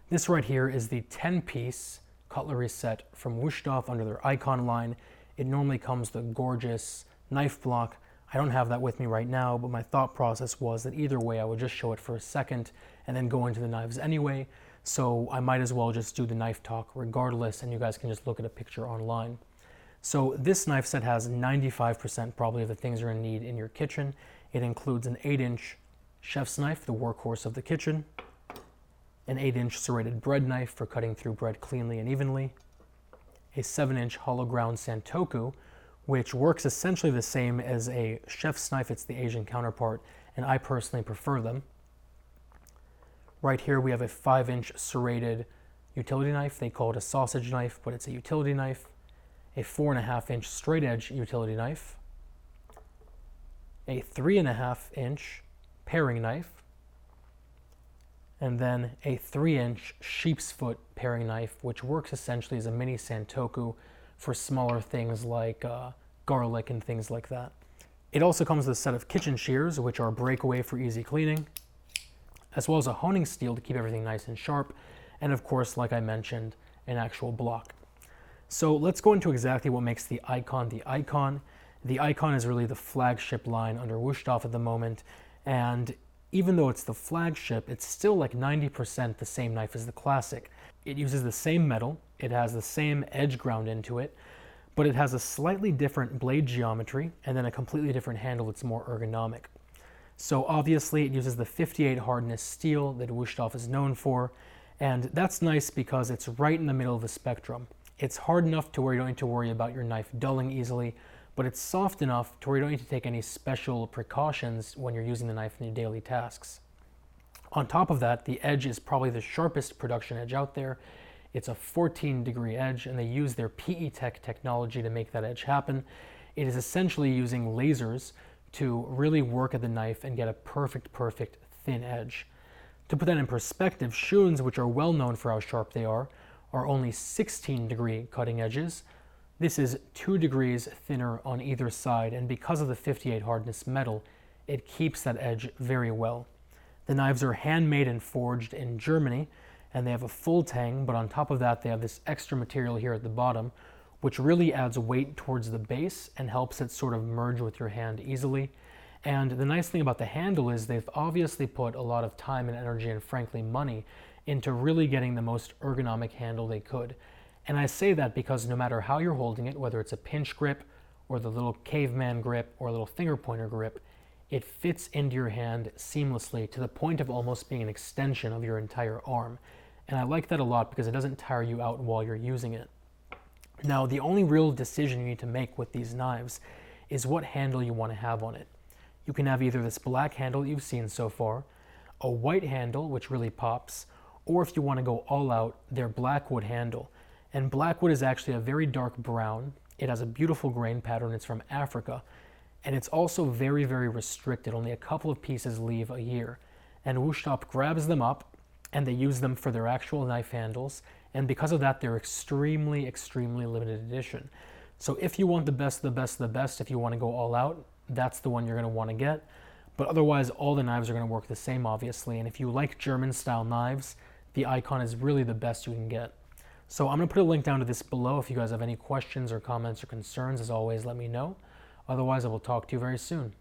This right here is the 10-piece cutlery set from Wusthof under their Ikon line. It normally comes with a gorgeous knife block. I don't have that with me right now, but my thought process was that either way I would just show it for a second and then go into the knives anyway, so I might as well just do the knife talk regardless, and you guys can just look at a picture online. So this knife set has 95% probably of the things you're going to need in your kitchen. It includes an 8-inch chef's knife, the workhorse of the kitchen, an 8-inch serrated bread knife for cutting through bread cleanly and evenly, a 7-inch hollow ground santoku, which works essentially the same as a chef's knife. It's the Asian counterpart, and I personally prefer them. Right here we have a 5-inch serrated utility knife. They call it a sausage knife, but it's a utility knife. A 4.5-inch straight edge utility knife. A 3.5-inch paring knife. And then a 3-inch sheep's foot paring knife, which works essentially as a mini santoku for smaller things like garlic and things like that. It also comes with a set of kitchen shears, which are breakaway for easy cleaning, as well as a honing steel to keep everything nice and sharp, and of course, like I mentioned, an actual block. So let's go into exactly what makes the Ikon the Ikon. The Ikon is really the flagship line under Wusthof at the moment, and even though it's the flagship, it's still like 90% the same knife as the classic. It uses the same metal, it has the same edge ground into it, but it has a slightly different blade geometry and then a completely different handle that's more ergonomic. So obviously it uses the 58 hardness steel that Wusthof is known for, and that's nice because it's right in the middle of the spectrum. It's hard enough to where you don't need to worry about your knife dulling easily, but it's soft enough to where you don't need to take any special precautions when you're using the knife in your daily tasks. On top of that, the edge is probably the sharpest production edge out there. It's a 14-degree edge, and they use their PE Tech technology to make that edge happen. It is essentially using lasers to really work at the knife and get a perfect thin edge. To put that in perspective, Shuns, which are well known for how sharp they are only 16-degree cutting edges. This is 2 degrees thinner on either side, and because of the 58 hardness metal, it keeps that edge very well. The knives are handmade and forged in Germany, and they have a full tang, but on top of that they have this extra material here at the bottom, which really adds weight towards the base and helps it sort of merge with your hand easily. And the nice thing about the handle is they've obviously put a lot of time and energy and frankly money into really getting the most ergonomic handle they could. And I say that because no matter how you're holding it, whether it's a pinch grip or the little caveman grip or a little finger pointer grip, it fits into your hand seamlessly to the point of almost being an extension of your entire arm. And I like that a lot because it doesn't tire you out while you're using it. Now, the only real decision you need to make with these knives is what handle you want to have on it. You can have either this black handle you've seen so far, a white handle, which really pops, or if you want to go all out, their blackwood handle. And blackwood is actually a very dark brown. It has a beautiful grain pattern. It's from Africa. And it's also very restricted. Only a couple of pieces leave a year. And Wusthof grabs them up and they use them for their actual knife handles. And because of that, they're extremely limited edition. So if you want the best, if you want to go all out, that's the one you're going to want to get. But otherwise, all the knives are going to work the same, obviously. And if you like German style knives, the Ikon is really the best you can get. So I'm going to put a link down to this below. If you guys have any questions or comments or concerns, as always, let me know. Otherwise, I will talk to you very soon.